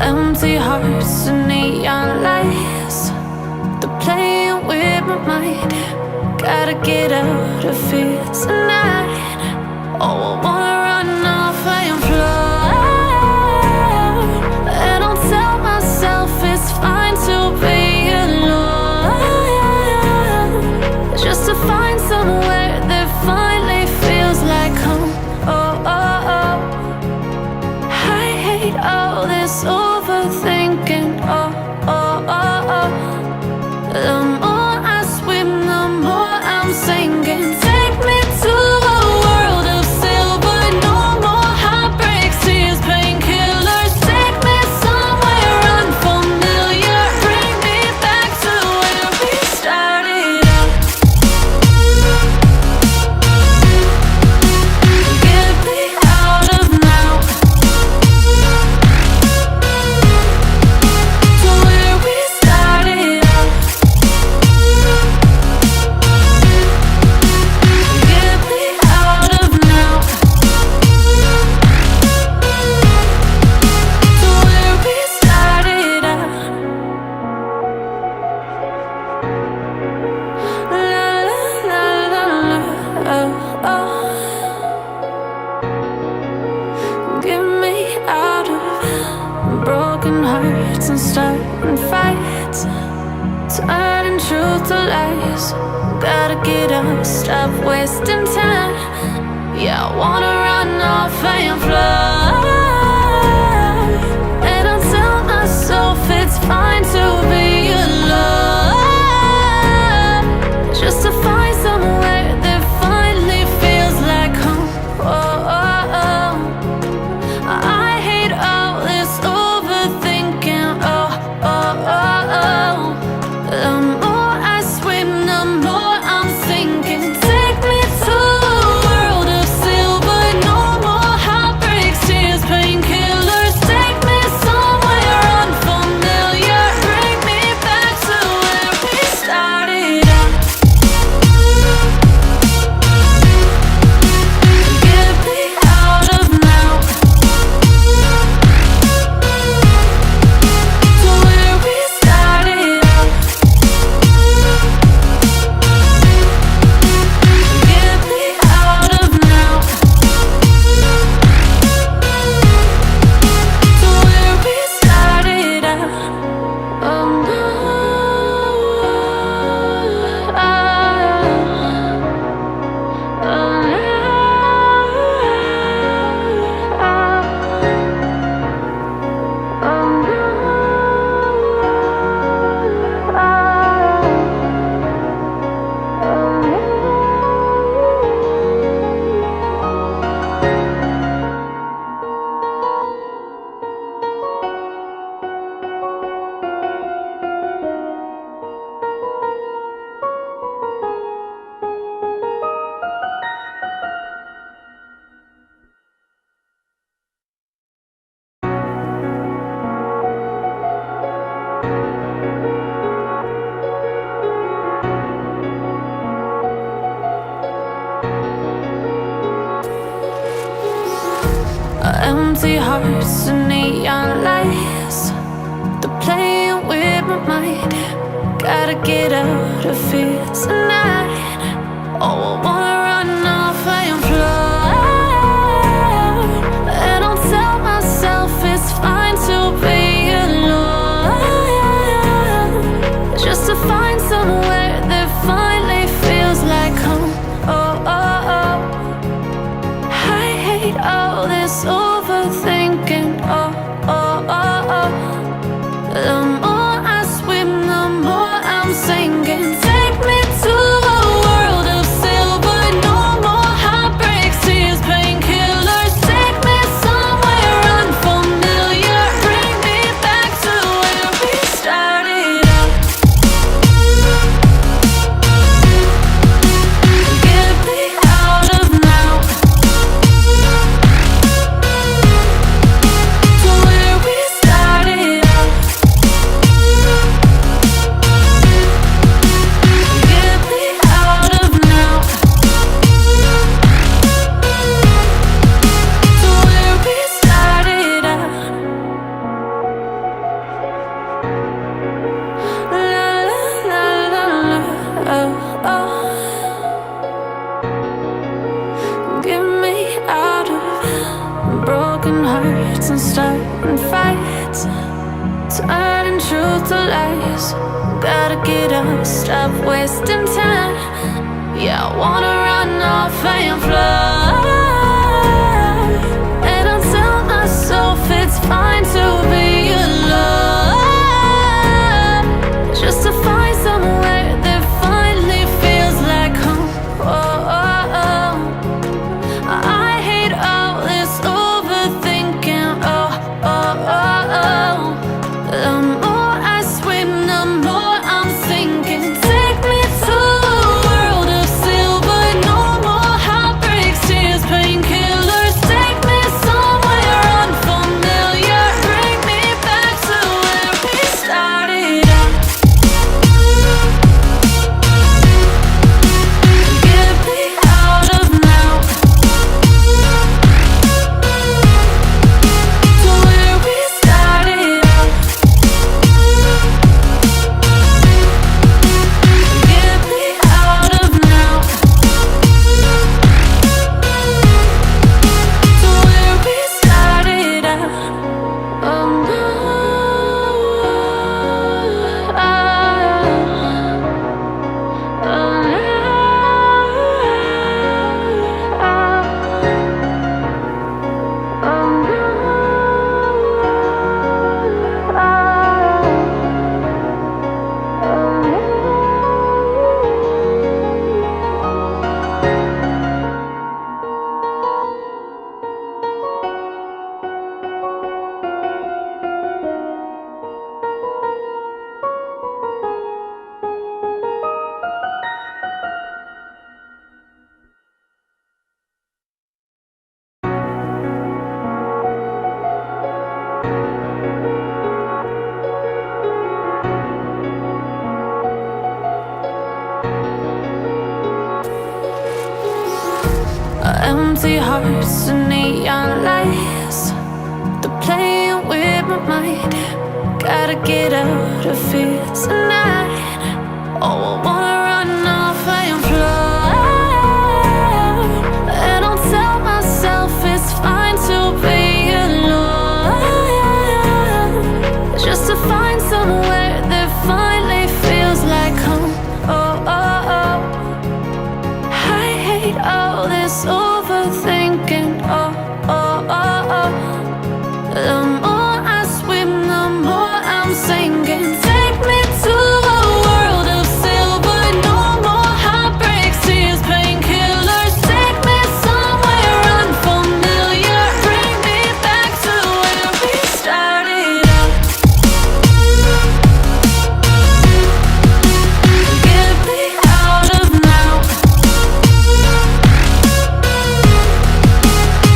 Empty hearts and neon lights, they're playing with my mind. Gotta get out of here tonight. Oh, I wanna run off and fly. And I'll tell myself it's fine to be alone, just to find somewhere that finally feels like home. Oh, oh, oh. I hate all this overthinking. Oh, oh, oh, oh. The more I swim, the more I'm sinking. Take me to a world of silver. No more heartbreaks, tears, painkillers. Take me somewhere unfamiliar. Bring me back to where we started out. Get me out of now, to where we started out. Get me out of now, to where we started out. La la la la la, oh, oh. Get me out of broken hearts and starting fights, turning truth to lies. Gotta get up, stop wasting time. Yeah, I wanna run off and fly. And I'll tell myself it's fine to be alone, just to find somewhere that finally feels like home. Oh, oh, oh. I hate all this overthinking. Oh, oh, oh, oh. The more I swim, the more I'm sinking. Take me to a world of silver. No more heartbreaks, tears, painkillers. Take me somewhere unfamiliar. Bring me back to where we started out. Get me out of now, to where we started out. Get me out of now, to where we started out. Oh no, oh, empty hearts and neon lights, they're playing with my mind. Gotta get out of here tonight. Oh, I wanna run off and fly. And I'll tell myself it's fine to be alone, just to find somewhere that finally feels like home. Oh, oh, oh. I hate all this overthinking. Oh, oh, oh, oh. The more I swim, the more I'm sinking. Take me to a world of silver. fights, turning truth to lies. Gotta get up, stop wasting time. Yeah, I wanna run off and fly. And I'll tell myself it's fine to be alone, just to find somewhere that finally feels like home. Oh, oh, oh. I hate all this overthinking. Oh, oh, oh, oh. The more I swim, the more I'm sinking. Take me to a world of silver. No more heartbreaks, tears, painkillers. Take me somewhere unfamiliar. Bring me back to where we started out. Get me out of now, to where we started out. Get me out of now, to where we started out. Oh no, empty hearts and neon lights, they're playing with my mind. Gotta get out of here tonight. Oh, I wanna run off and fly. And I'll tell myself it's fine to be alone, just to find somewhere that finally feels like home. Oh, oh, oh. I hate all this overthinking. Oh, oh, oh, oh. The more I swim, the more I'm sinking. Take me to a world of silver. No more heartbreaks, tears, painkillers. Take me somewhere unfamiliar. Bring me back to where we started out. Get me out of now,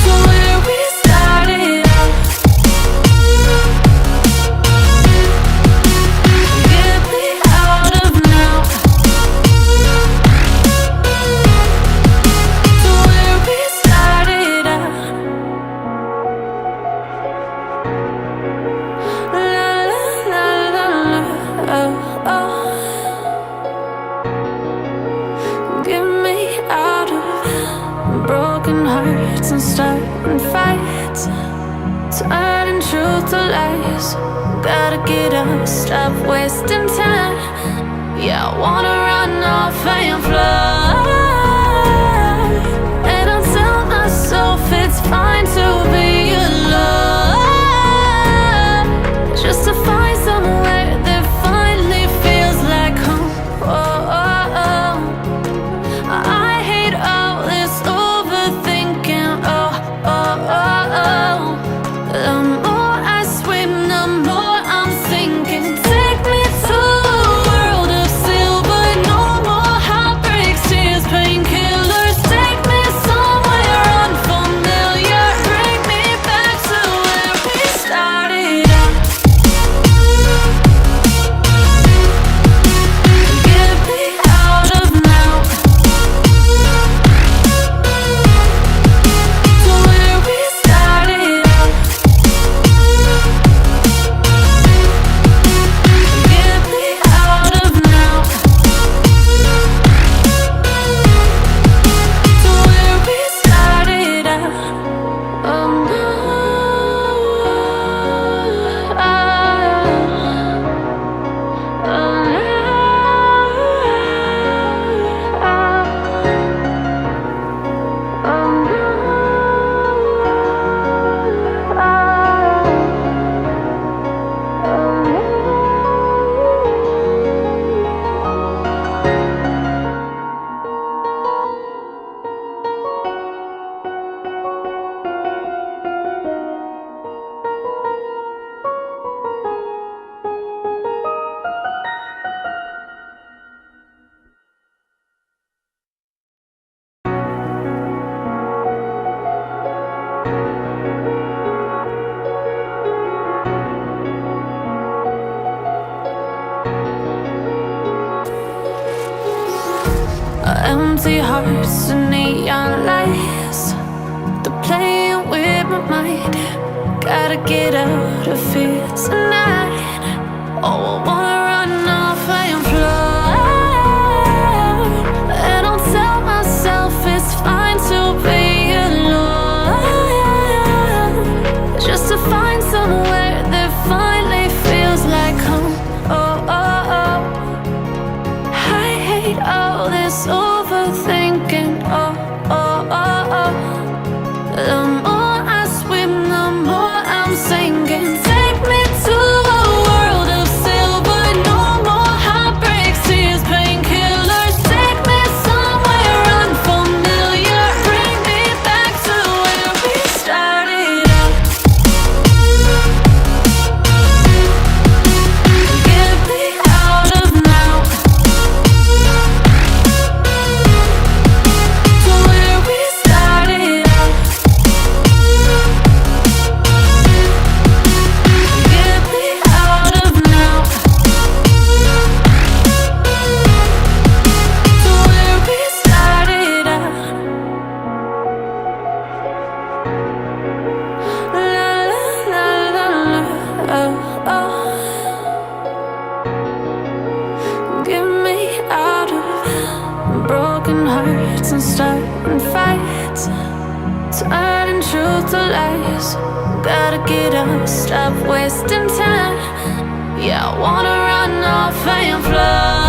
to where we started out. Get me out of now, to where we started out. La la la la la, oh, oh. Get me out of broken hearts and starting fights, turning truth to lies. Gotta get up, stop wasting time. Yeah, I wanna run off and fly. And I'll tell myself it's fine to be alone, just to find somewhere that finally feels like home. Oh, oh, oh. I hate all this overthinking. Oh, oh, oh, oh. The more I swim, the more I'm sinking. Take me to a world of silver. No more heartbreaks, Empty hearts and neon lights, they're playing with my mind. Gotta get out of here tonight. Oh, I wanna run off and fly, and I'll tell myself it's fine to be alone, just to find somewhere that finally feels like home. Oh, oh, oh. I hate all this overthinking. Oh, oh, oh, oh. The more I swim, the more I'm sinking. Take me to a world of silver. No more heartbreaks, tears, painkillers. Take me somewhere unfamiliar. Bring me back to where we started out. Get me out of now, to where we started out. Get me out of now, to where we started out. La la la la la, oh, oh. Get me out of broken hearts and starting fights, turning truth to lies. Gotta get up, stop wasting time. Yeah, I wanna run off and fly.